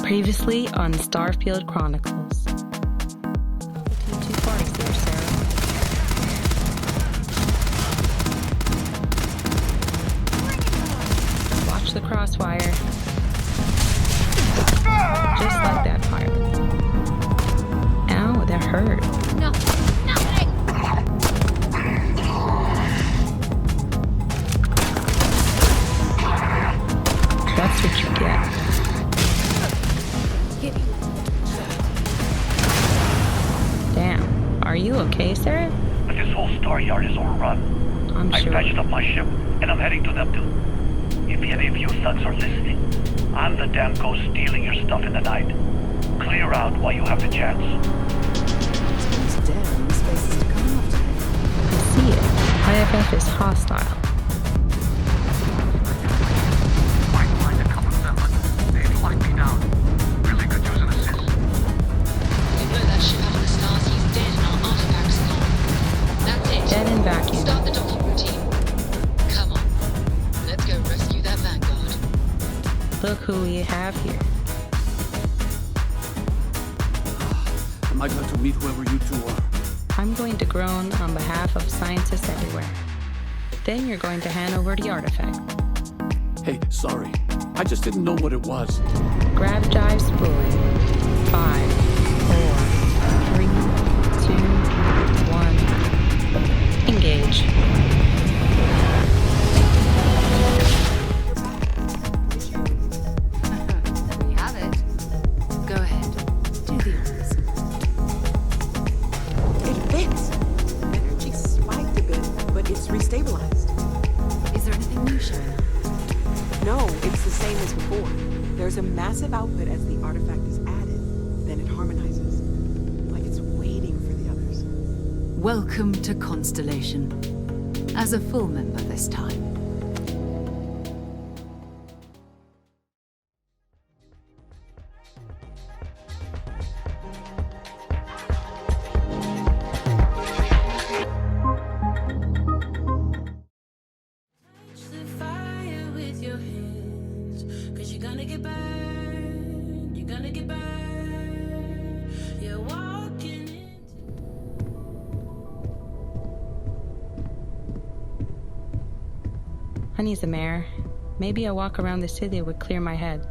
Previously on Starfield Chronicles. Between two parties there, Sarah. Watch the crossfire. Just like that pirate. Ow, that hurt. No, nothing! That's what you get. Damn. Are you okay, Sarah? But this whole Staryard is overrun. I'm I sure. patched up my ship, and I'm heading to Neptune. If any of you thugs are listening, I'm the damn ghost stealing your stuff in the night. Clear out while you have the chance. These damn spaces to come after. I see it. IFF is hostile. Might find a couple of them, but they locked me down. Really could use an assist. We blew that ship out of the stars. He's dead and our artifact's gone. That's it. Dead and vacuum. Start the docking routine. Come on. Let's go rescue that Vanguard. Look who we have here. I might have to meet whoever you two are. I'm going to groan on behalf of scientists everywhere. Then you're going to hand over the artifact. Hey, sorry. I just didn't know what it was. Grab jive spooling. 5, 4, 3, 2, 1. Engage. We have it. Go ahead. Do the honors. It fits. Energy spiked a bit, but it's restabilized. Is there anything new, Shana? No, it's the same as before. There's a massive output as the artifact is added. Then it harmonizes. Like it's waiting for the others. Welcome to Constellation. As a full member this time. The fire with your hands, 'cause you're gonna get burned, you're gonna get burned, you're walking into... Honey's the mayor. Maybe a walk around the city would clear my head.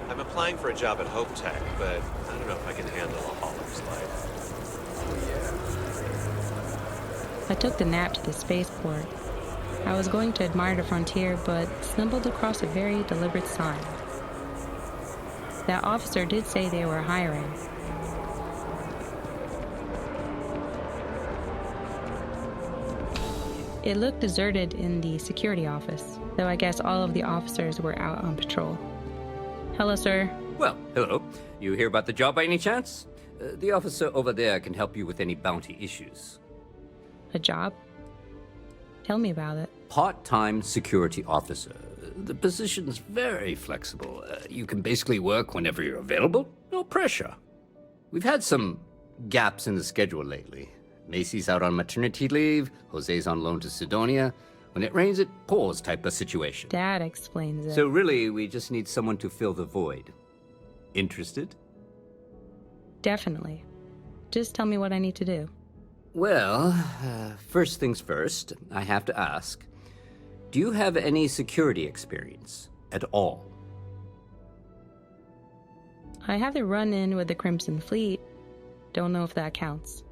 I'm applying for a job at Hope Tech, but I don't know if I can handle a hauler's life. I took the nap to the spaceport. I was going to admire the frontier, but stumbled across a very deliberate sign. That officer did say they were hiring. It looked deserted in the security office, though I guess all of the officers were out on patrol. Hello, sir. Well, hello. You hear about the job by any chance? The officer over there can help you with any bounty issues. A job? Tell me about it. Part-time security officer. The position's very flexible. You can basically work whenever you're available. No pressure. We've had some gaps in the schedule lately. Macy's out on maternity leave. Jose's on loan to Sidonia. When it rains, it pours type of situation. That explains it. So really, we just need someone to fill the void. Interested? Definitely. Just tell me what I need to do. Well, first things first, I have to ask, do you have any security experience at all? I had a run-in with the Crimson Fleet. Don't know if that counts.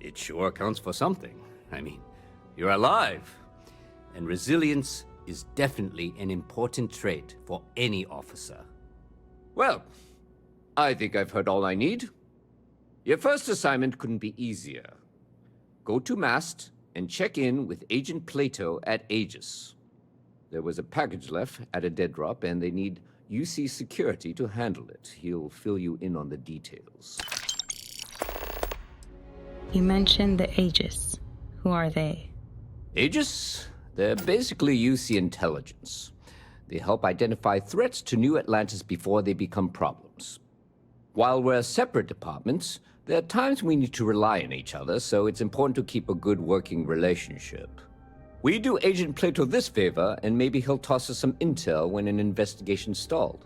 It sure counts for something. I mean, you're alive. And resilience is definitely an important trait for any officer. Well, I think I've heard all I need. Your first assignment couldn't be easier. Go to Mast and check in with Agent Plato at Aegis. There was a package left at a dead drop, and they need UC security to handle it. He'll fill you in on the details. You mentioned the Aegis. Who are they? Aegis? They're basically UC intelligence. They help identify threats to New Atlantis before they become problems. While we're separate departments, there are times we need to rely on each other, so it's important to keep a good working relationship. We do Agent Plato this favor, and maybe he'll toss us some intel when an investigation's stalled.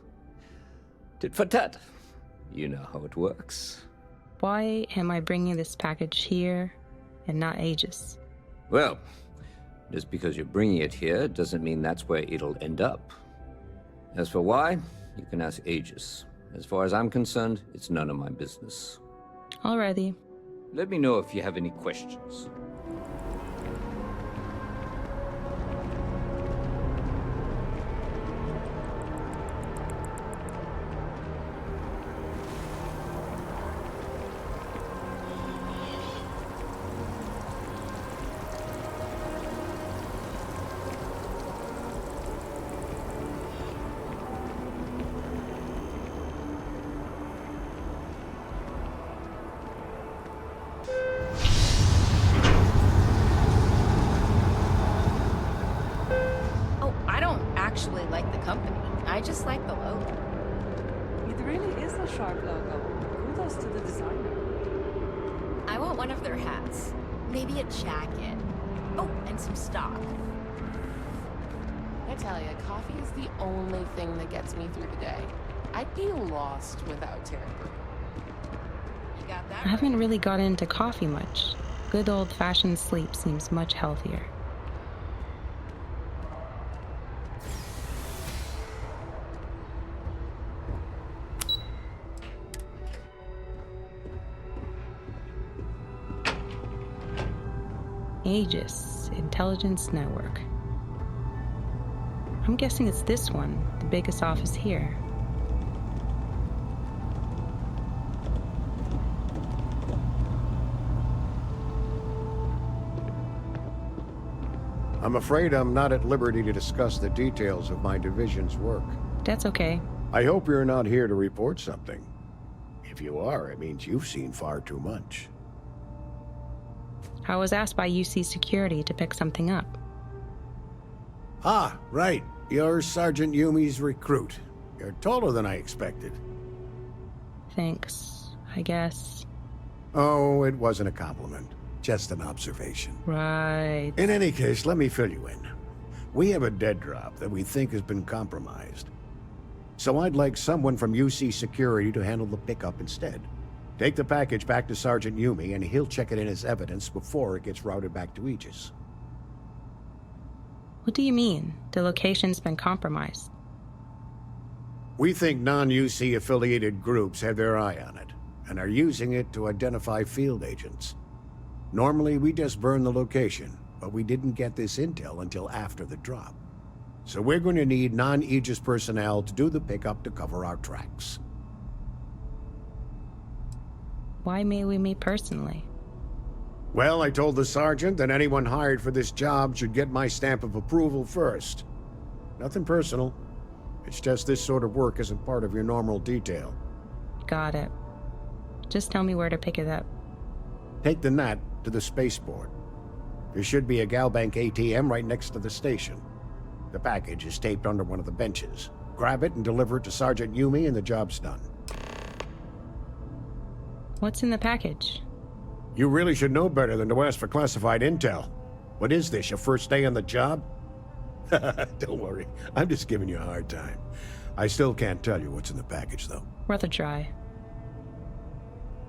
Tit for tat. You know how it works. Why am I bringing this package here and not Aegis? Well, just because you're bringing it here doesn't mean that's where it'll end up. As for why, you can ask Aegis. As far as I'm concerned, it's none of my business. Alrighty. Let me know if you have any questions. I just like the logo. It really is a sharp logo. Kudos to the designer. I want one of their hats. Maybe a jacket. Oh, and some stock. I tell you, coffee is the only thing that gets me through the day. I'd be lost without Terra Firma. You got that? I haven't really gotten into coffee much. Good old-fashioned sleep seems much healthier. Aegis Intelligence Network. I'm guessing it's this one, the biggest office here. I'm afraid I'm not at liberty to discuss the details of my division's work. That's okay. I hope you're not here to report something. If you are, it means you've seen far too much. I was asked by UC Security to pick something up. Ah, right. You're Sergeant Yumi's recruit. You're taller than I expected. Thanks, I guess. Oh, it wasn't a compliment. Just an observation. Right. In any case, let me fill you in. We have a dead drop that we think has been compromised. So I'd like someone from UC Security to handle the pickup instead. Take the package back to Sergeant Yumi, and he'll check it in as evidence before it gets routed back to Aegis. What do you mean? The location's been compromised. We think non-UC affiliated groups have their eye on it, and are using it to identify field agents. Normally, we just burn the location, but we didn't get this intel until after the drop. So we're going to need non-Aegis personnel to do the pickup to cover our tracks. Why mainly me personally? Well, I told the sergeant that anyone hired for this job should get my stamp of approval first. Nothing personal. It's just this sort of work isn't part of your normal detail. Got it. Just tell me where to pick it up. Take the NAT to the spaceport. There should be a Galbank ATM right next to the station. The package is taped under one of the benches. Grab it and deliver it to Sergeant Yumi and the job's done. What's in the package? You really should know better than to ask for classified intel. What is this, your first day on the job? Don't worry, I'm just giving you a hard time. I still can't tell you what's in the package, though. Worth a try.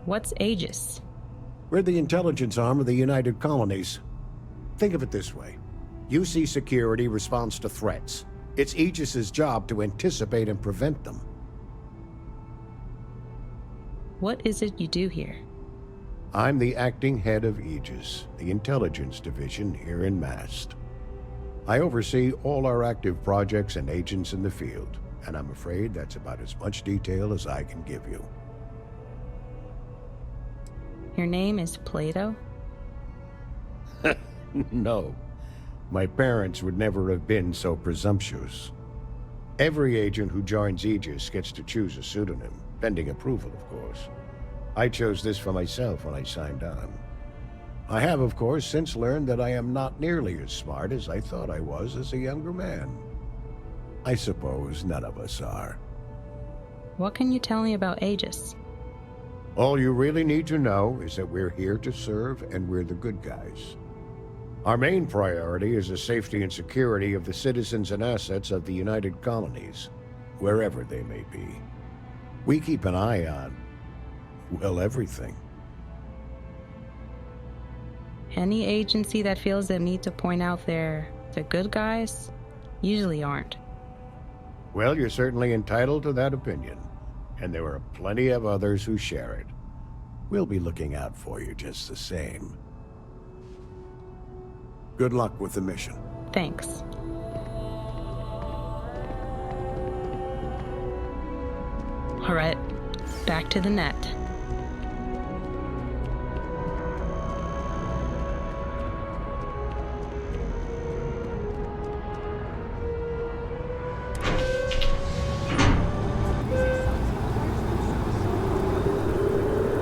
What's Aegis? We're the intelligence arm of the United Colonies. Think of it this way. UC Security responds to threats. It's Aegis's job to anticipate and prevent them. What is it you do here? I'm the acting head of Aegis, the intelligence division here in Mast. I oversee all our active projects and agents in the field, and I'm afraid that's about as much detail as I can give you. Your name is Plato? No. My parents would never have been so presumptuous. Every agent who joins Aegis gets to choose a pseudonym, pending approval, of course. I chose this for myself when I signed on. I have, of course, since learned that I am not nearly as smart as I thought I was as a younger man. I suppose none of us are. What can you tell me about Aegis? All you really need to know is that we're here to serve and we're the good guys. Our main priority is the safety and security of the citizens and assets of the United Colonies, wherever they may be. We keep an eye on, well, everything. Any agency that feels the need to point out the good guys usually aren't. Well, you're certainly entitled to that opinion, and there are plenty of others who share it. We'll be looking out for you just the same. Good luck with the mission. Thanks. All right, back to the net.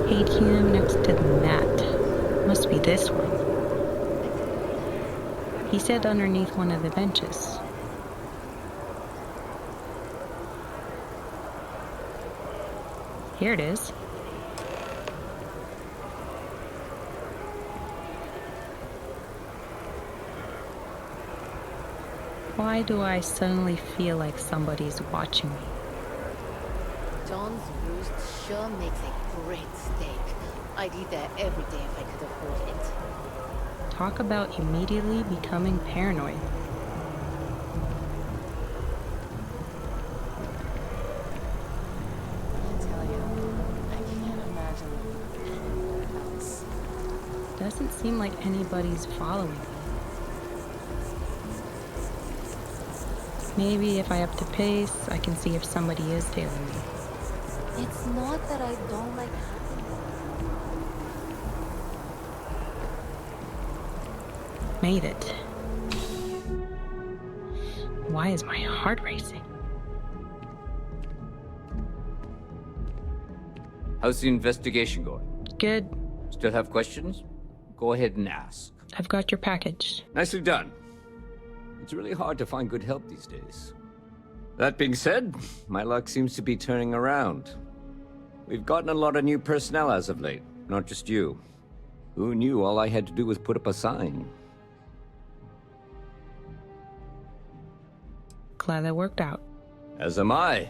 ATM next to the net. Must be this one. He said underneath one of the benches. Here it is. Why do I suddenly feel like somebody's watching me? John's Roost sure makes a great steak. I'd eat there every day if I could afford it. Talk about immediately becoming paranoid. I tell you, I can't imagine living anywhere else. Doesn't seem like anybody's following me. Maybe if I up the pace, I can see if somebody is tailing me. It's not that I don't like. Made it. Why is my heart racing? How's the investigation going? Good. Still have questions? Go ahead and ask. I've got your package. Nicely done. It's really hard to find good help these days. That being said, my luck seems to be turning around. We've gotten a lot of new personnel as of late, not just you. Who knew all I had to do was put up a sign? Glad that worked out. As am I.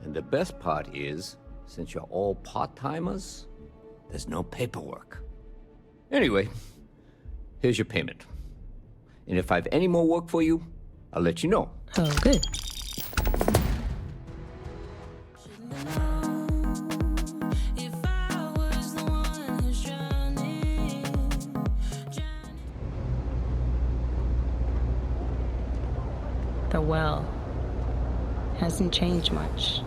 And the best part is, since you're all part-timers, there's no paperwork. Anyway, here's your payment. And if I have any more work for you, I'll let you know. Oh, good. The well hasn't changed much.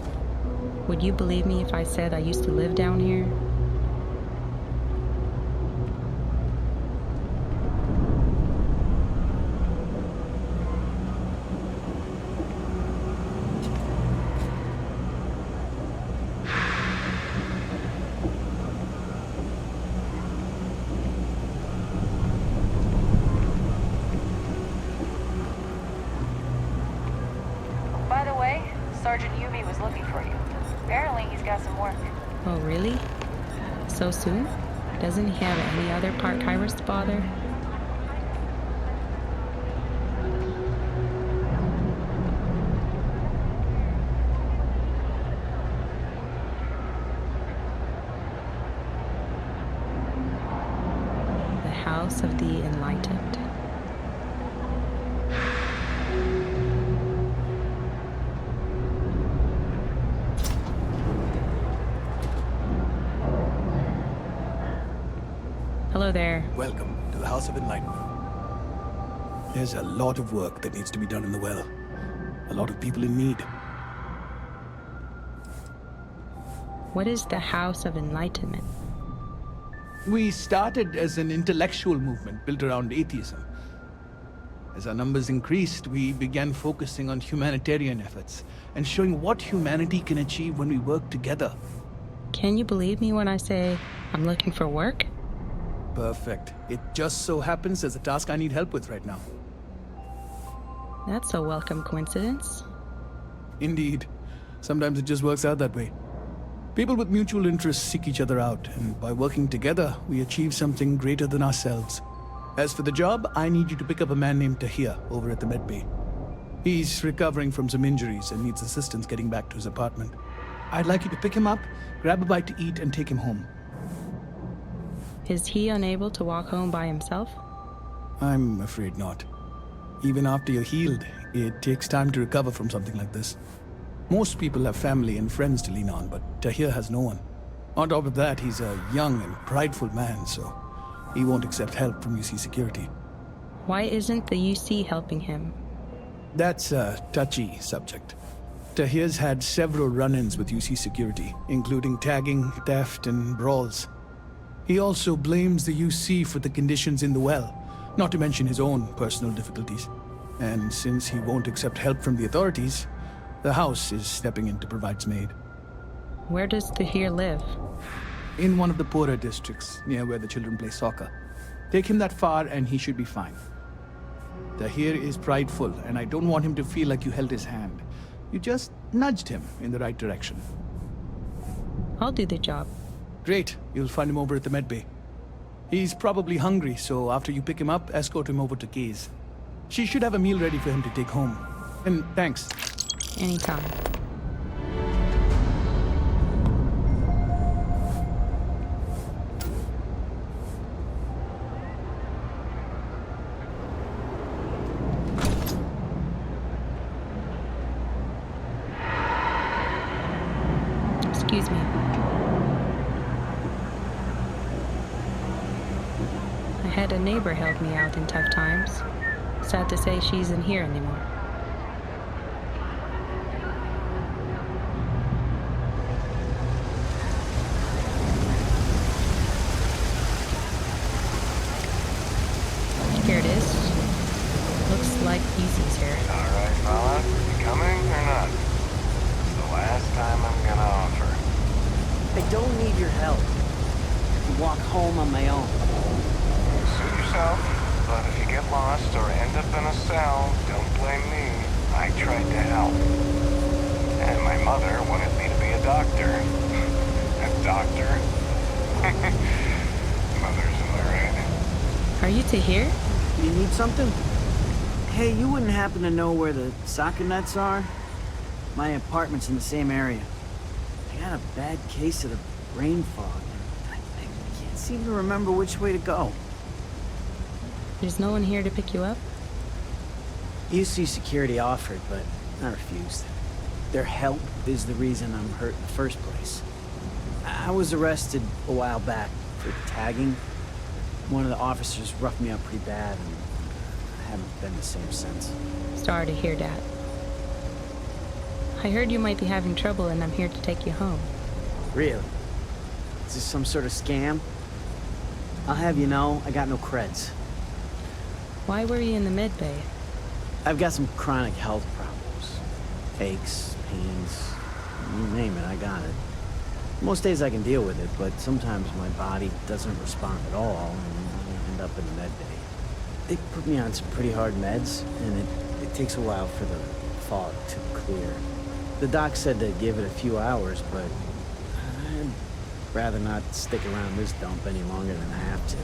Would you believe me if I said I used to live down here? Sergeant Yubi was looking for you. Apparently, he's got some work. Oh, really? So soon? Doesn't he have any other part-timers to bother? House of the Enlightened. Hello there. Welcome to the House of Enlightenment. There's a lot of work that needs to be done in the well. A lot of people in need. What is the House of Enlightenment? We started as an intellectual movement built around atheism. As our numbers increased, we began focusing on humanitarian efforts and showing what humanity can achieve when we work together. Can you believe me when I say I'm looking for work? Perfect. It just so happens there's a task I need help with right now. That's a welcome coincidence. Indeed. Sometimes it just works out that way. People with mutual interests seek each other out, and by working together, we achieve something greater than ourselves. As for the job, I need you to pick up a man named Tahir over at the medbay. He's recovering from some injuries and needs assistance getting back to his apartment. I'd like you to pick him up, grab a bite to eat, and take him home. Is he unable to walk home by himself? I'm afraid not. Even after you're healed, it takes time to recover from something like this. Most people have family and friends to lean on, but Tahir has no one. On top of that, he's a young and prideful man, so he won't accept help from UC security. Why isn't the UC helping him? That's a touchy subject. Tahir's had several run-ins with UC security, including tagging, theft, and brawls. He also blames the UC for the conditions in the well, not to mention his own personal difficulties. And since he won't accept help from the authorities, the house is stepping in to provide some aid. Where does Tahir live? In one of the poorer districts, near where the children play soccer. Take him that far and he should be fine. Tahir is prideful, and I don't want him to feel like you held his hand. You just nudged him in the right direction. I'll do the job. Great. You'll find him over at the medbay. He's probably hungry, so after you pick him up, escort him over to Keyes. She should have a meal ready for him to take home. And thanks. Anytime. Excuse me. I had a neighbor help me out in tough times. Sad to say she isn't here anymore. Here it is. Looks like Easy's here. Alright, fella. You coming or not? It's the last time I'm gonna offer. I don't need your help. I can walk home on my own. Suit yourself, but if you get lost or end up in a cell, don't blame me. I tried to help. And my mother wanted me to be a doctor. A doctor? Mother's in the right. Are you Tahir? You need something? Hey, you wouldn't happen to know where the soccer nets are? My apartment's in the same area. I got a bad case of the brain fog. I can't seem to remember which way to go. There's no one here to pick you up? UC security offered, but I refused. Their help is the reason I'm hurt in the first place. I was arrested a while back for tagging. One of the officers roughed me up pretty bad, and I haven't been the same since. Sorry to hear that. I heard you might be having trouble, and I'm here to take you home. Really? Is this some sort of scam? I'll have you know, I got no creds. Why were you in the medbay? I've got some chronic health problems. Aches, pains, you name it, I got it. Most days I can deal with it, but sometimes my body doesn't respond at all, and I end up in the medbay. They put me on some pretty hard meds, and it takes a while for the fog to clear. The doc said to give it a few hours, but I'd rather not stick around this dump any longer than I have to.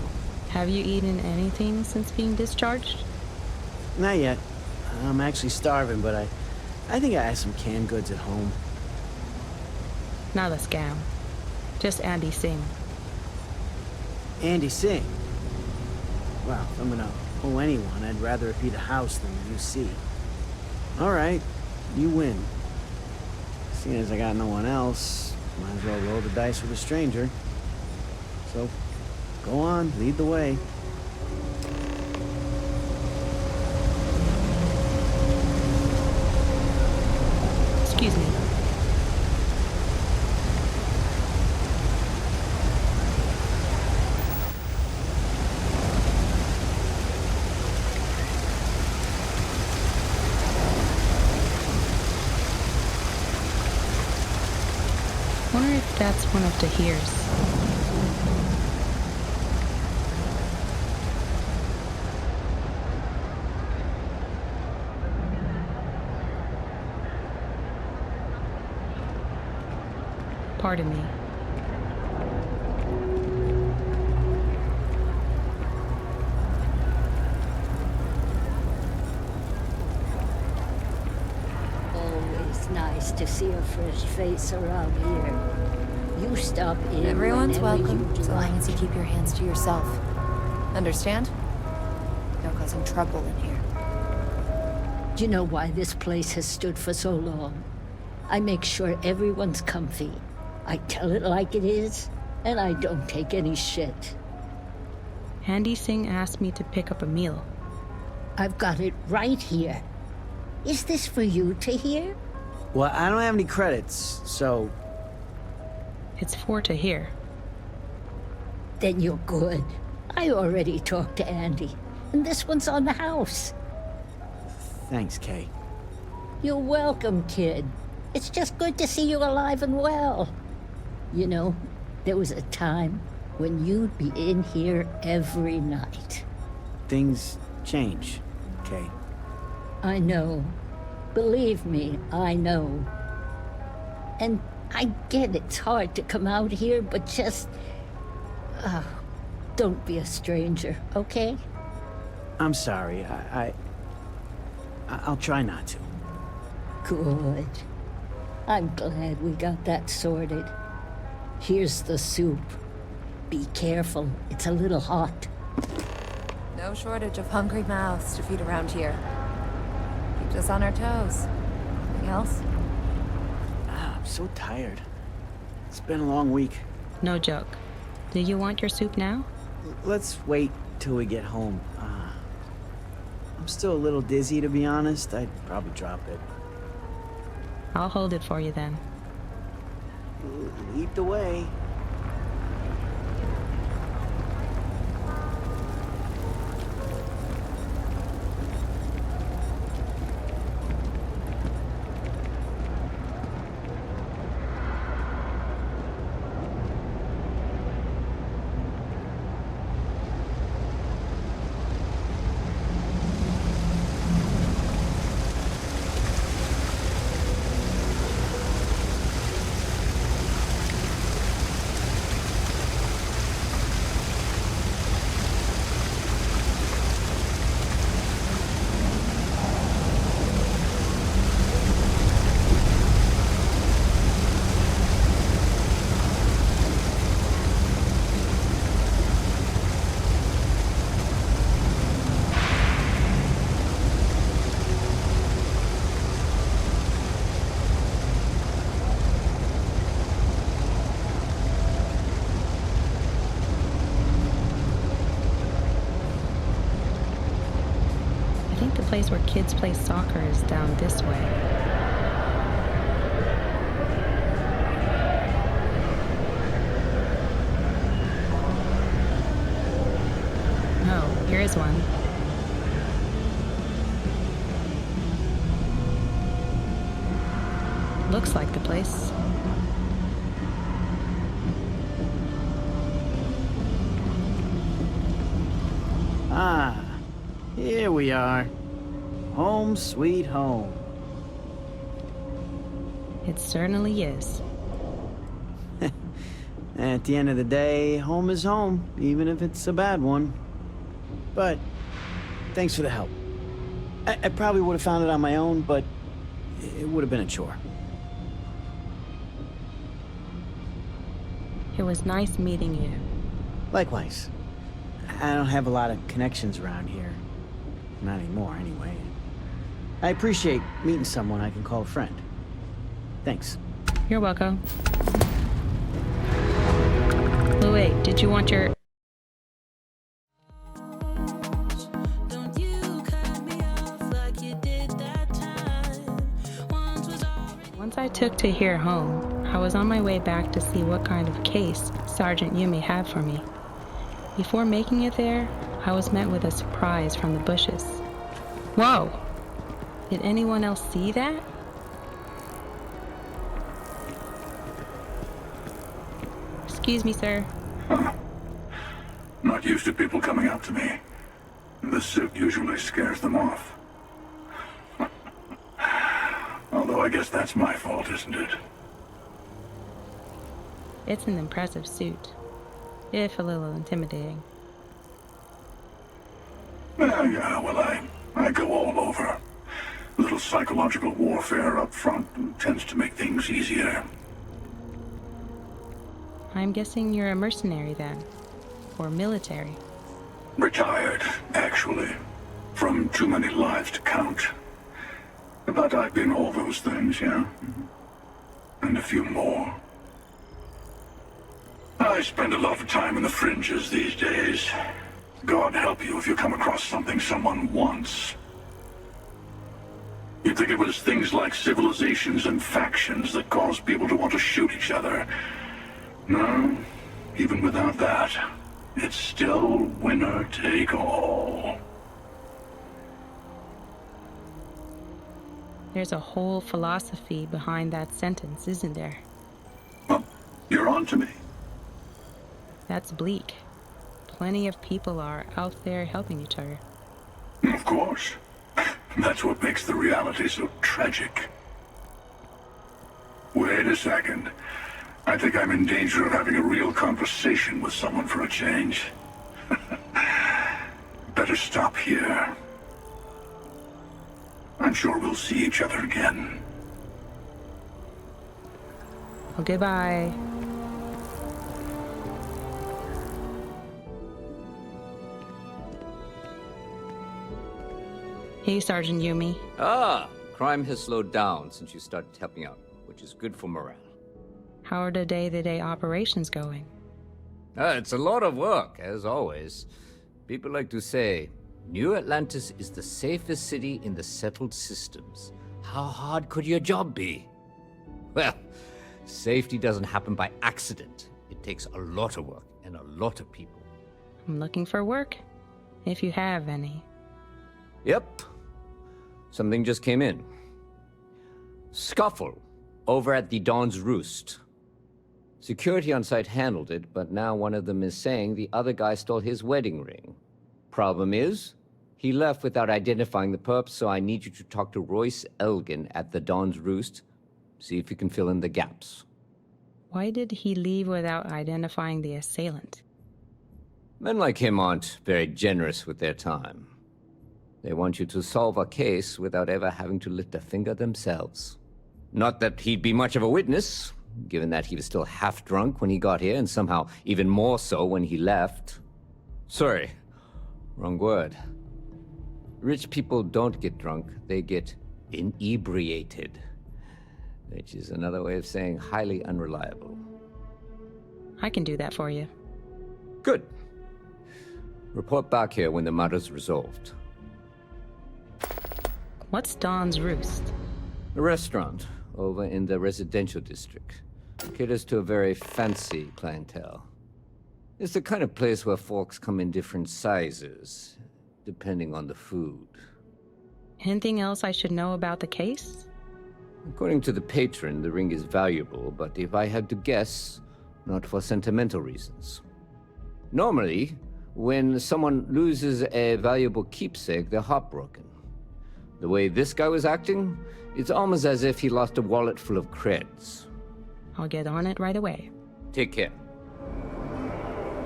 Have you eaten anything since being discharged? Not yet. I'm actually starving, but I think I have some canned goods at home. Not a scam. Just Andy Singh. Andy Singh? Well, if I'm gonna owe anyone, I'd rather it be the house than the UC. All right, you win. Seeing as I got no one else, might as well roll the dice with a stranger. So, go on, lead the way. Excuse me. Wonder if that's one of Tahir's. Pardon me. Always nice to see a fresh face around here. You stop in. Everyone's whenever welcome, you'd so long like. as you keep your hands to yourself. Understand? No causing trouble in here. Do you know why this place has stood for so long? I make sure everyone's comfy. I tell it like it is, and I don't take any shit. Andy Singh asked me to pick up a meal. I've got it right here. Is this for you to hear? Well, I don't have any credits, so... It's for Tahir. Then you're good. I already talked to Andy, and this one's on the house. Thanks, Kay. You're welcome, kid. It's just good to see you alive and well. You know, there was a time when you'd be in here every night. Things change, Kay. I know. Believe me, I know. And I get it's hard to come out here, but just... don't be a stranger, okay? I'm sorry. I'll try not to. Good. I'm glad we got that sorted. Here's the soup. Be careful, it's a little hot. No shortage of hungry mouths to feed around here. Keeps us on our toes. Anything else? I'm so tired. It's been a long week. No joke. Do you want your soup now? Let's wait till we get home. I'm still a little dizzy, to be honest. I'd probably drop it. I'll hold it for you then. Lead the way. The place where kids play soccer is down this way. Oh, here is one. Looks like the place. Ah, here we are. Home sweet home. It certainly is. At the end of the day, home is home, even if it's a bad one. But thanks for the help. I probably would have found it on my own, but it would have been a chore. It was nice meeting you. Likewise. I don't have a lot of connections around here. Not anymore, anyway. I appreciate meeting someone I can call a friend. Thanks. You're welcome. Oh, wait, did you want your... Once I took to here home, I was on my way back to see what kind of case Sergeant Yumi had for me. Before making it there, I was met with a surprise from the bushes. Whoa! Did anyone else see that? Excuse me, sir. Not used to people coming up to me. The suit usually scares them off. Although I guess that's my fault, isn't it? It's an impressive suit, if a little intimidating. Yeah, well, I go all over. A little psychological warfare up front tends to make things easier. I'm guessing you're a mercenary then, or military. Retired, actually. From too many lives to count. But I've been all those things, yeah? And a few more. I spend a lot of time in the fringes these days. God help you if you come across something someone wants. You'd think it was things like civilizations and factions that cause people to want to shoot each other. No, even without that, it's still winner take all. There's a whole philosophy behind that sentence, isn't there? You're on to me. That's bleak. Plenty of people are out there helping each other. Of course. That's what makes the reality so tragic. Wait a second. I think I'm in danger of having a real conversation with someone for a change. Better stop here. I'm sure we'll see each other again. Well, goodbye. Hey, Sergeant Yumi. Ah, crime has slowed down since you started helping out, which is good for morale. How are the day-to-day operations going? It's a lot of work, as always. People like to say, New Atlantis is the safest city in the settled systems. How hard could your job be? Well, safety doesn't happen by accident. It takes a lot of work and a lot of people. I'm looking for work, if you have any. Yep. Something just came in. Scuffle over at the Dawn's Roost. Security on site handled it, but now one of them is saying the other guy stole his wedding ring. Problem is, he left without identifying the perp, so I need you to talk to Royce Elgin at the Dawn's Roost. See if you can fill in the gaps. Why did he leave without identifying the assailant? Men like him aren't very generous with their time. They want you to solve a case without ever having to lift a finger themselves. Not that he'd be much of a witness, given that he was still half drunk when he got here, and somehow even more so when he left. Sorry, wrong word. Rich people don't get drunk, they get inebriated. Which is another way of saying highly unreliable. I can do that for you. Good. Report back here when the matter's resolved. What's Dawn's Roost? A restaurant over in the residential district. Caters to a very fancy clientele. It's the kind of place where folks come in different sizes, depending on the food. Anything else I should know about the case? According to the patron, the ring is valuable, but if I had to guess, not for sentimental reasons. Normally, when someone loses a valuable keepsake, they're heartbroken. The way this guy was acting, it's almost as if he lost a wallet full of creds. I'll get on it right away. Take care.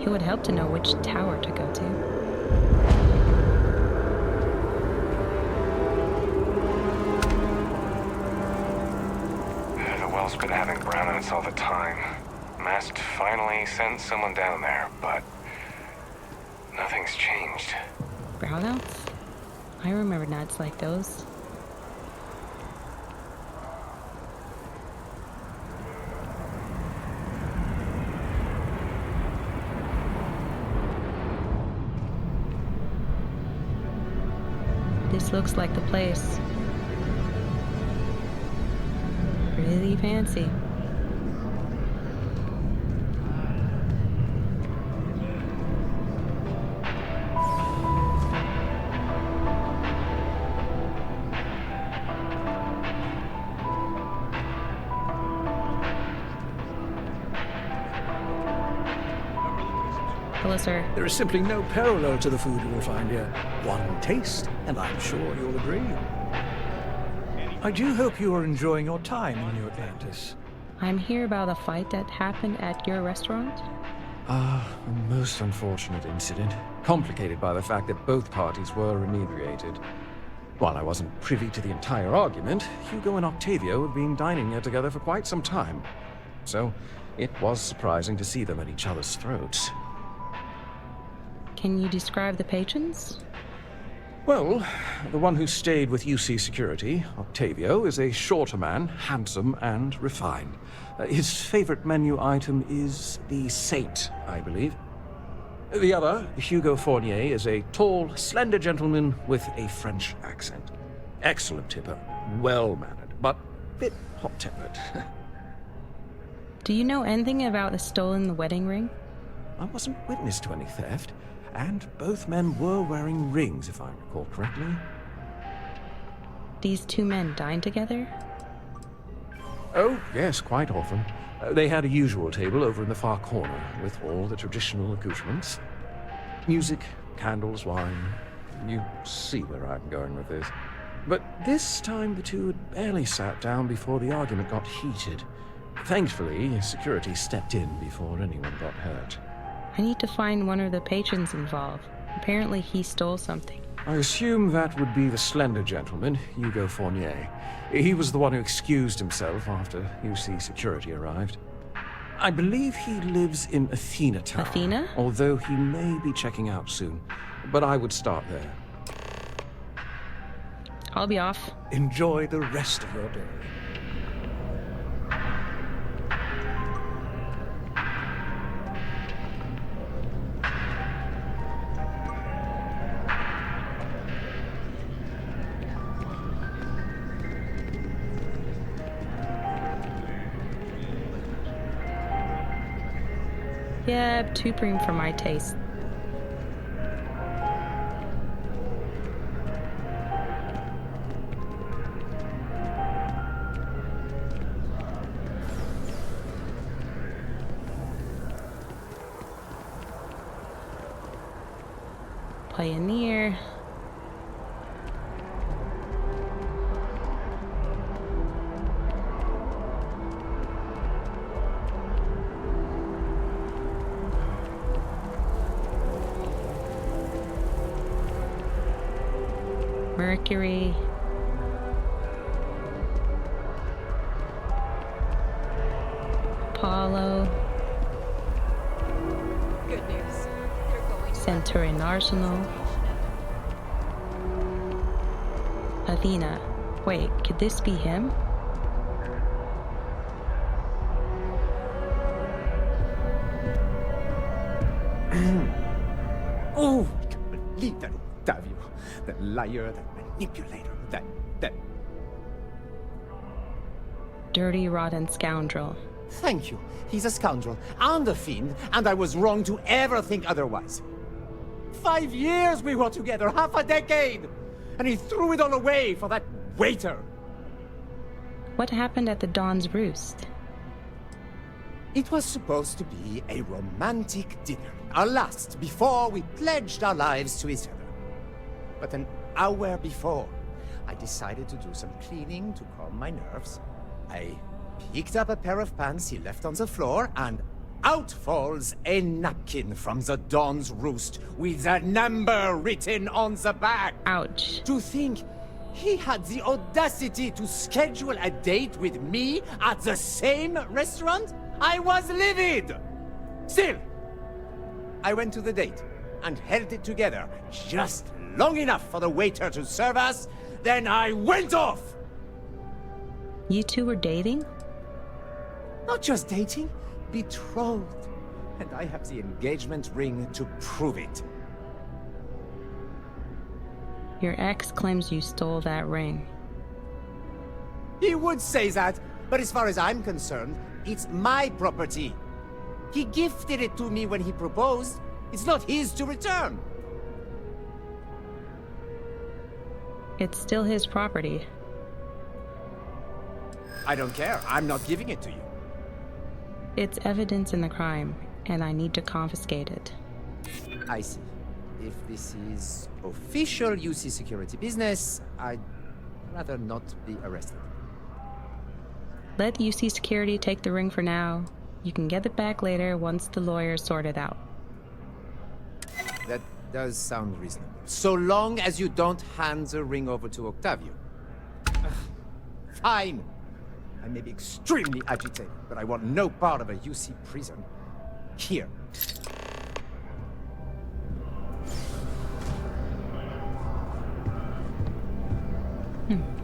It would help to know which tower to go to. The well's been having brownouts all the time. Mast finally sent someone down there, but Nothing's changed. Brownouts? I remember nights like those. This looks like the place. Really fancy. Hello, sir. There is simply no parallel to the food you will find here. One taste, and I'm sure you'll agree. I do hope you are enjoying your time in New Atlantis. I'm here about a fight that happened at your restaurant. A most unfortunate incident, complicated by the fact that both parties were inebriated. While I wasn't privy to the entire argument, Hugo and Octavio had been dining here together for quite some time. So, it was surprising to see them at each other's throats. Can you describe the patrons? Well, the one who stayed with UC Security, Octavio, is a shorter man, handsome and refined. His favorite menu item is the Saint, I believe. The other, Hugo Fournier, is a tall, slender gentleman with a French accent. Excellent tipper, well-mannered, but a bit hot-tempered. Do you know anything about the stolen wedding ring? I wasn't witness to any theft. And both men were wearing rings, if I recall correctly. These two men dined together? Oh, yes, quite often. They had a usual table over in the far corner, with all the traditional accoutrements. Music, candles, wine. You see where I'm going with this. But this time the two had barely sat down before the argument got heated. Thankfully, security stepped in before anyone got hurt. I need to find one of the patrons involved. Apparently he stole something. I assume that would be the slender gentleman, Hugo Fournier. He was the one who excused himself after UC Security arrived. I believe he lives in Athena Tower. Athena? Although he may be checking out soon. But I would start there. I'll be off. Enjoy the rest of your day. Yeah, too prim for my taste. Pioneer. Mercury. Apollo. Good news. They're going to Centurion Arsenal. Athena. Wait, could this be him? Oh, I can't believe that Octavio. That liar, that manipulator, that... Dirty, rotten scoundrel. Thank you. He's a scoundrel and a fiend, and I was wrong to ever think otherwise. 5 years we were together, half a decade! And he threw it all away for that waiter! What happened at the Dawn's Roost? It was supposed to be a romantic dinner, our last before we pledged our lives to each other. But an hour before, I decided to do some cleaning to calm my nerves. I picked up a pair of pants he left on the floor, and out falls a napkin from the Dawn's Roost with a number written on the back. Ouch. To think he had the audacity to schedule a date with me at the same restaurant? I was livid! Still, I went to the date. and held it together just long enough for the waiter to serve us. Then I went off! You two were dating? Not just dating, betrothed. And I have the engagement ring to prove it. Your ex claims you stole that ring. He would say that, but as far as I'm concerned, it's my property. He gifted it to me when he proposed. It's not his to return. It's still his property. I don't care. I'm not giving it to you. It's evidence in the crime, and I need to confiscate it. I see. If this is official UC security business, I'd rather not be arrested. Let UC Security take the ring for now. You can get it back later once the lawyers sort it out. That does sound reasonable. So long as you don't hand the ring over to Octavio. Fine. I may be extremely agitated, but I want no part of a UC prison. Here.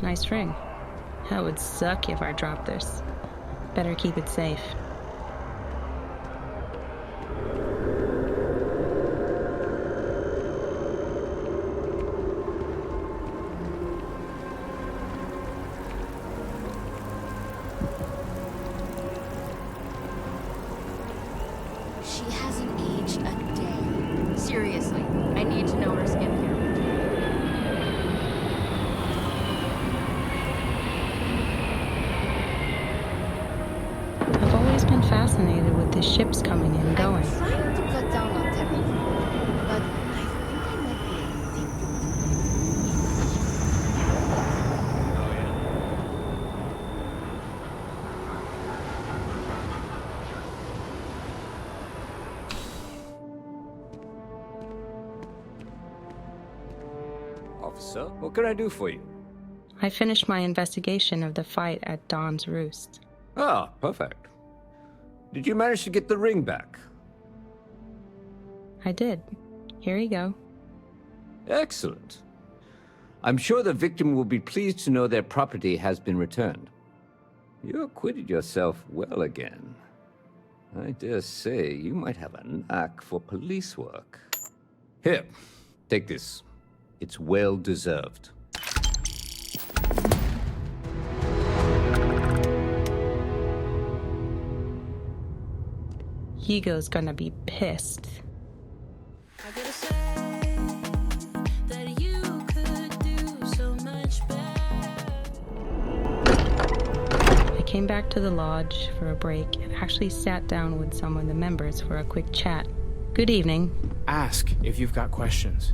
Nice ring. That would suck if I dropped this. Better keep it safe. She hasn't aged a day. Seriously, I need to know her skincare routine. I've always been fascinated with the ships coming and going. I'm trying to cut down on Terra Firma, but I think I might be addicted Officer, what can I do for you? I finished my investigation of the fight at Dawn's Roost. Ah, perfect. Did you manage to get the ring back? I did. Here you go. Excellent. I'm sure the victim will be pleased to know their property has been returned. You acquitted yourself well again. I dare say you might have a knack for police work. Here, take this. It's well deserved. Hugo's gonna be pissed. I gotta say that you could do so much better. I came back to the lodge for a break and actually sat down with some of the members for a quick chat. Good evening. Ask if you've got questions.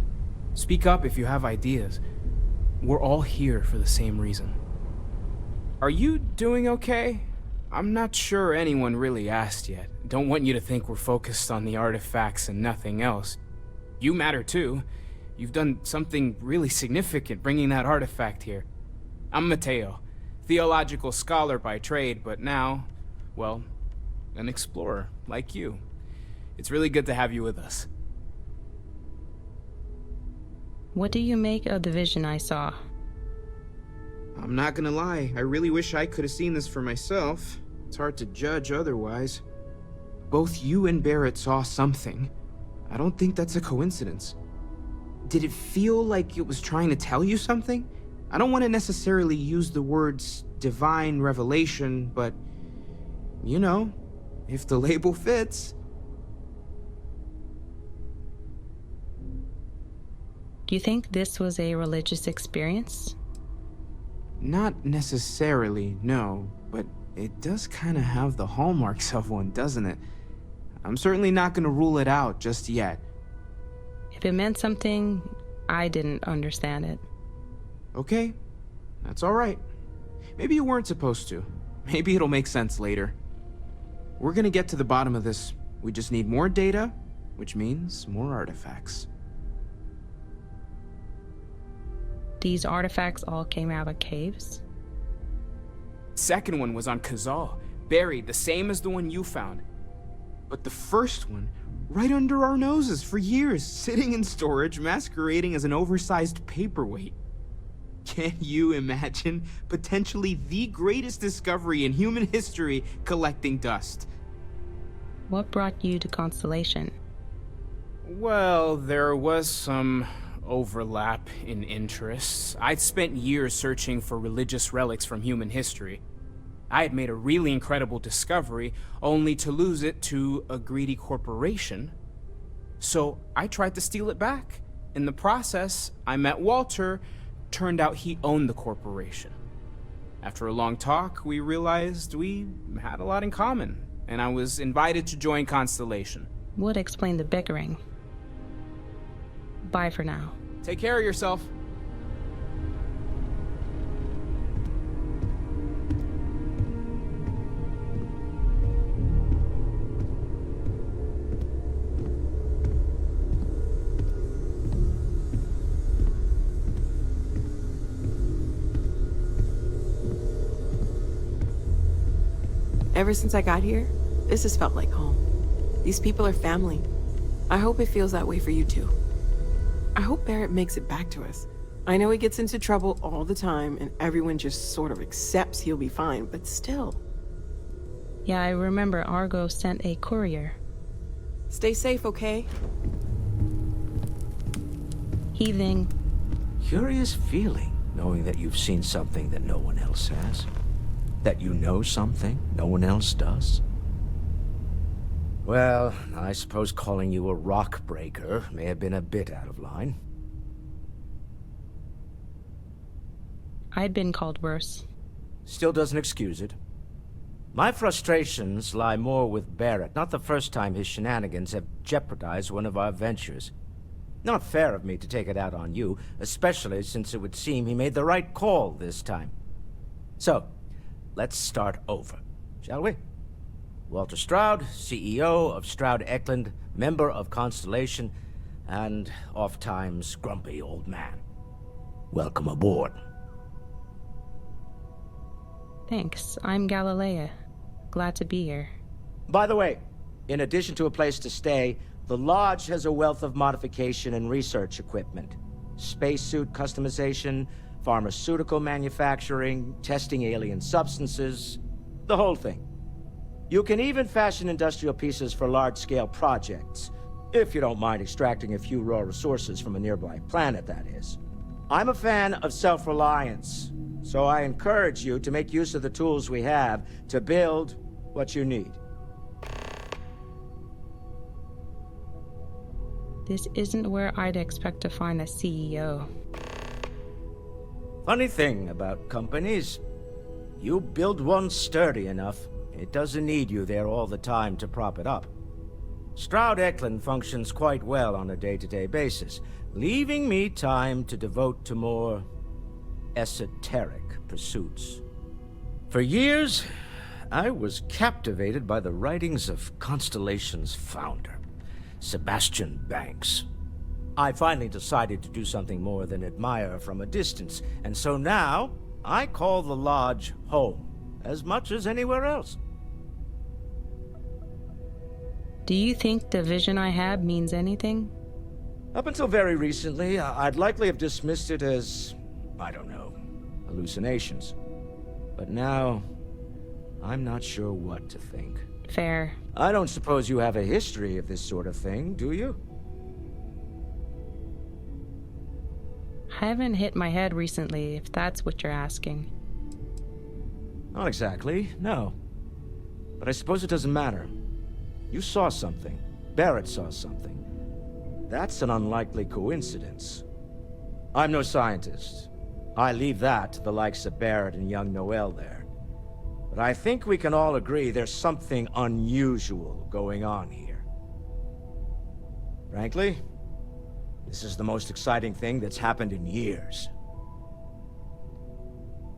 Speak up if you have ideas. We're all here for the same reason. Are you doing okay? I'm not sure anyone really asked yet. Don't want you to think we're focused on the artifacts and nothing else. You matter too. You've done something really significant bringing that artifact here. I'm Mateo, theological scholar by trade, but now, well, an explorer like you. It's really good to have you with us. What do you make of the vision I saw? I'm not gonna lie, I really wish I could have seen this for myself. It's hard to judge otherwise. Both you and Barrett saw something. I don't think that's a coincidence. Did it feel like it was trying to tell you something? I don't want to necessarily use the words divine revelation, but, you know, if the label fits. Do you think this was a religious experience? Not necessarily, no, but it does kind of have the hallmarks of one, doesn't it? I'm certainly not going to rule it out just yet. If it meant something, I didn't understand it. Okay, that's all right. Maybe you weren't supposed to. Maybe it'll make sense later. We're going to get to the bottom of this. We just need more data, which means more artifacts. These artifacts all came out of caves? Second one was on Kazal, buried the same as the one you found. But the first one right under our noses for years, sitting in storage, masquerading as an oversized paperweight. Can you imagine potentially the greatest discovery in human history collecting dust? What brought you to Constellation? Well, there was some overlap in interests. I'd spent years searching for religious relics from human history. I had made a really incredible discovery, only to lose it to a greedy corporation. So I tried to steal it back. In the process, I met Walter. Turned out he owned the corporation. After a long talk, we realized we had a lot in common, and I was invited to join Constellation. Would explain the bickering. Bye for now. Take care of yourself. Ever since I got here, this has felt like home. These people are family. I hope it feels that way for you too. I hope Barrett makes it back to us. I know he gets into trouble all the time and everyone just sort of accepts he'll be fine, but still. Yeah, I remember Argos sent a courier. Stay safe, okay? Heaving. Curious feeling, knowing that you've seen something that no one else has. That you know something no one else does. Well, I suppose calling you a rock breaker may have been a bit out of line. I'd been called worse. Still doesn't excuse it. My frustrations lie more with Barrett. Not the first time his shenanigans have jeopardized one of our ventures. Not fair of me to take it out on you, especially since it would seem he made the right call this time. So, let's start over, shall we? Walter Stroud, CEO of Stroud Eklund, member of Constellation, and oft-times grumpy old man. Welcome aboard. Thanks. I'm Galilea. Glad to be here. By the way, in addition to a place to stay, the Lodge has a wealth of modification and research equipment. Spacesuit customization, pharmaceutical manufacturing, testing alien substances, the whole thing. You can even fashion industrial pieces for large-scale projects, if you don't mind extracting a few raw resources from a nearby planet, that is. I'm a fan of self-reliance, so I encourage you to make use of the tools we have to build what you need. This isn't where I'd expect to find a CEO. Funny thing about companies, you build one sturdy enough, it doesn't need you there all the time to prop it up. Stroud Eklund functions quite well on a day-to-day basis, leaving me time to devote to more esoteric pursuits. For years, I was captivated by the writings of Constellation's founder, Sebastian Banks. I finally decided to do something more than admire from a distance, and so now I call the Lodge home, as much as anywhere else. Do you think the vision I have means anything? Up until very recently, I'd likely have dismissed it as, I don't know, hallucinations. But now, I'm not sure what to think. Fair. I don't suppose you have a history of this sort of thing, do you? I haven't hit my head recently, if that's what you're asking. Not exactly, no. But I suppose it doesn't matter. You saw something. Barrett saw something. That's an unlikely coincidence. I'm no scientist. I leave that to the likes of Barrett and young Noel there. But I think we can all agree there's something unusual going on here. Frankly, this is the most exciting thing that's happened in years.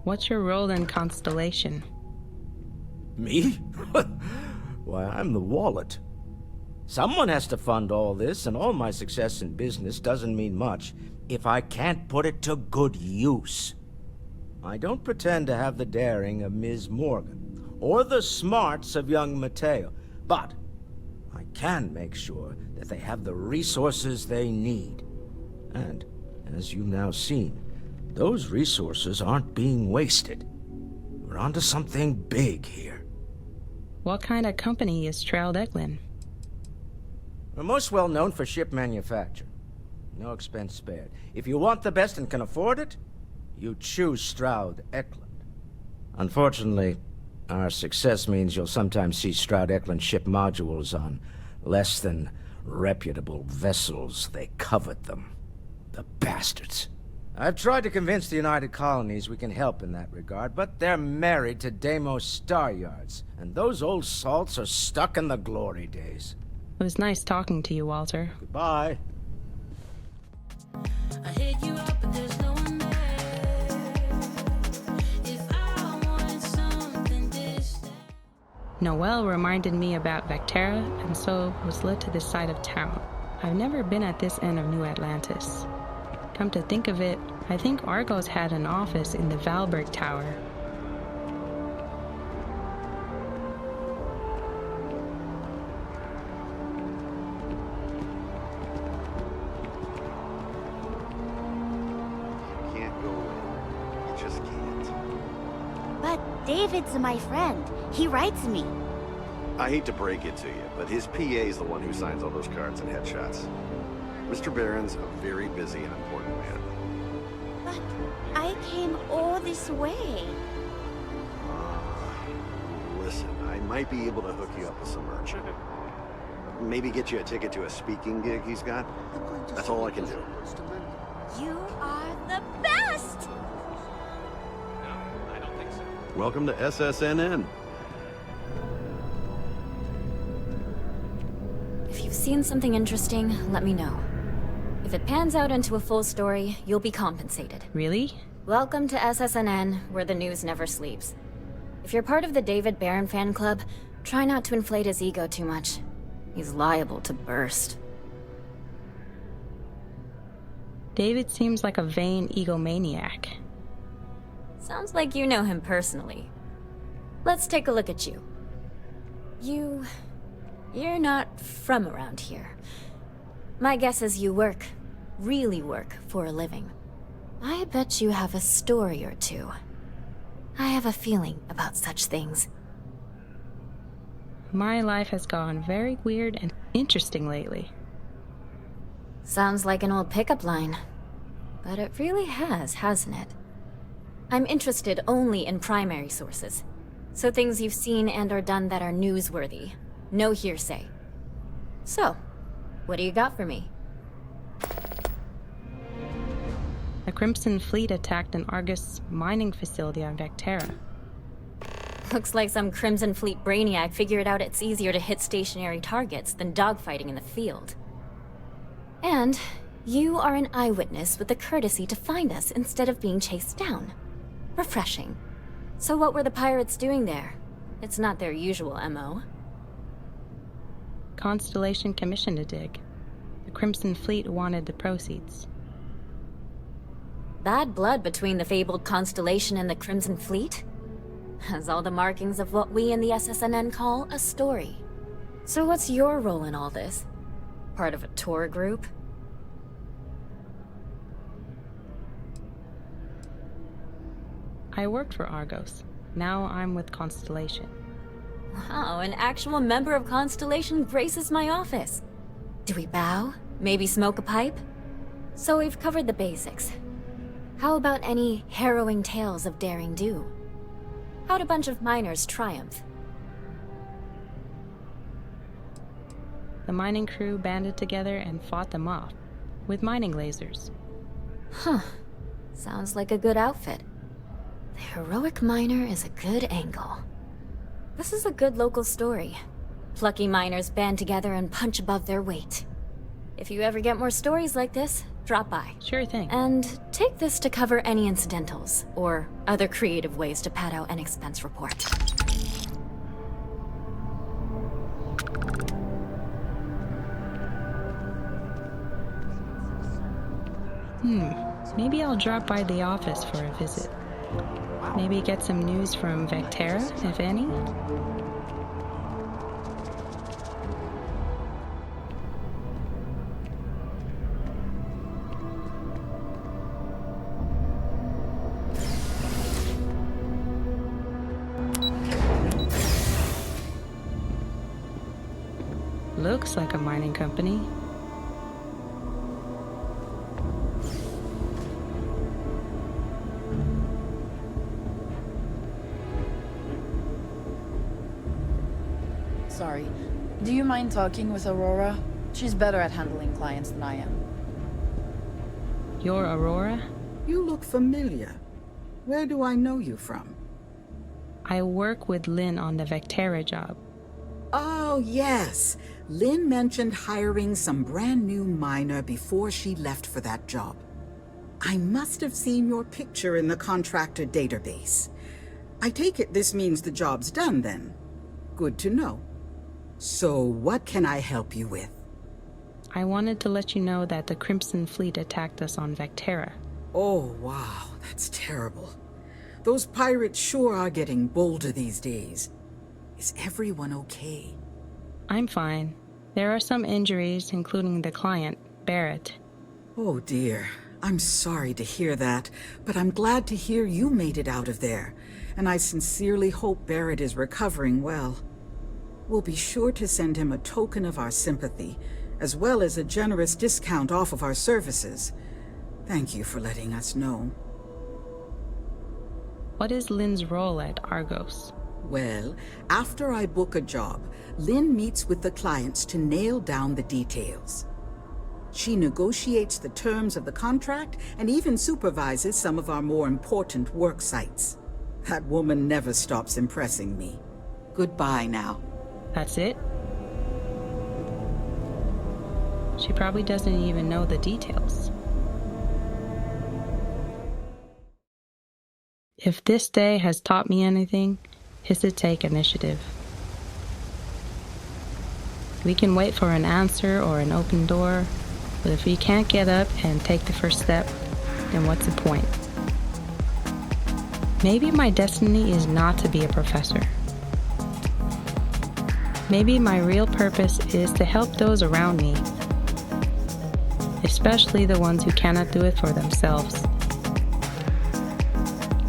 What's your role in Constellation? Me? Why, I'm the wallet. Someone has to fund all this, and all my success in business doesn't mean much if I can't put it to good use. I don't pretend to have the daring of Ms. Morgan, or the smarts of young Mateo, but I can make sure that they have the resources they need. And, as you've now seen, those resources aren't being wasted. We're onto something big here. What kind of company is Stroud Eklund? We're most well known for ship manufacture. No expense spared. If you want the best and can afford it, you choose Stroud Eklund. Unfortunately, our success means you'll sometimes see Stroud Eklund ship modules on less than reputable vessels. They covet them. The bastards. I've tried to convince the United Colonies we can help in that regard, but they're married to Deimos Star Yards, and those old salts are stuck in the glory days. It was nice talking to you, Walter. Goodbye. I hit you up, but there's no one there. If I want something distant. Noelle reminded me about Vectera, and so was led to this side of town. I've never been at this end of New Atlantis. Come to think of it, I think Argos had an office in the Valberg Tower. You can't go in. You just can't. But David's my friend. He writes me. I hate to break it to you, but his PA is the one who signs all those cards and headshots. Mr. Barron's a very busy and important man. But I came all this way. Listen, I might be able to hook you up with some merch. Maybe get you a ticket to a speaking gig he's got. That's all I can do. You are the best! No, I don't think so. Welcome to SSNN. If you've seen something interesting, let me know. If it pans out into a full story, you'll be compensated. Really? Welcome to SSNN, where the news never sleeps. If you're part of the David Barron fan club, try not to inflate his ego too much. He's liable to burst. David seems like a vain egomaniac. Sounds like you know him personally. Let's take a look at you. You're not from around here. My guess is you work, really work, for a living. I bet you have a story or two. I have a feeling about such things. My life has gone very weird and interesting lately. Sounds like an old pickup line. But it really has, hasn't it? I'm interested only in primary sources. So things you've seen and or done that are newsworthy. No hearsay. So, what do you got for me? The Crimson Fleet attacked an Argos mining facility on Vectera. Looks like some Crimson Fleet brainiac figured out it's easier to hit stationary targets than dogfighting in the field. And you are an eyewitness with the courtesy to find us instead of being chased down. Refreshing. So what were the pirates doing there? It's not their usual MO. Constellation commissioned a dig. The Crimson Fleet wanted the proceeds. Bad blood between the fabled Constellation and the Crimson Fleet? Has all the markings of what we in the SSNN call a story. So what's your role in all this? Part of a tour group? I worked for Argos. Now I'm with Constellation. Wow, an actual member of Constellation graces my office. Do we bow? Maybe smoke a pipe? So we've covered the basics. How about any harrowing tales of daring do? How'd a bunch of miners triumph? The mining crew banded together and fought them off, with mining lasers. Huh. Sounds like a good outfit. The heroic miner is a good angle. This is a good local story. Plucky miners band together and punch above their weight. If you ever get more stories like this, drop by. Sure thing. And take this to cover any incidentals, or other creative ways to pad out an expense report. Maybe I'll drop by the office for a visit. Maybe get some news from Vectera, if any? Looks like a mining company. Sorry. Do you mind talking with Aurora? She's better at handling clients than I am. You're Aurora? You look familiar. Where do I know you from? I work with Lynn on the Vectera job. Oh, yes. Lynn mentioned hiring some brand new miner before she left for that job. I must have seen your picture in the contractor database. I take it this means the job's done then. Good to know. So what can I help you with? I wanted to let you know that the Crimson Fleet attacked us on Vectera. Oh, wow. That's terrible. Those pirates sure are getting bolder these days. Is everyone okay? I'm fine. There are some injuries, including the client, Barrett. Oh dear. I'm sorry to hear that, but I'm glad to hear you made it out of there, and I sincerely hope Barrett is recovering well. We'll be sure to send him a token of our sympathy, as well as a generous discount off of our services. Thank you for letting us know. What is Lynn's role at Argos? Well, after I book a job, Lynn meets with the clients to nail down the details. She negotiates the terms of the contract and even supervises some of our more important work sites. That woman never stops impressing me. Goodbye now. That's it? She probably doesn't even know the details. If this day has taught me anything, it's to take initiative. We can wait for an answer or an open door, but if we can't get up and take the first step, then what's the point? Maybe my destiny is not to be a professor. Maybe my real purpose is to help those around me, especially the ones who cannot do it for themselves.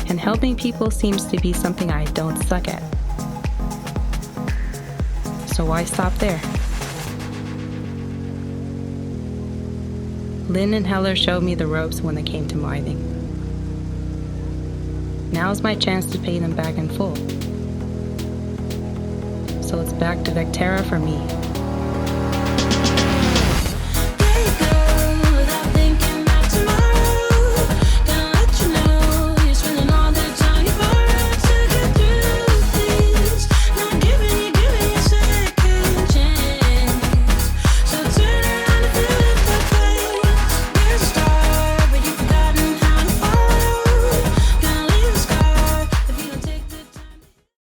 And helping people seems to be something I don't suck at. So why stop there? Lynn and Heller showed me the ropes when it came to mining. Now's my chance to pay them back in full. So it's back to Vectera for me.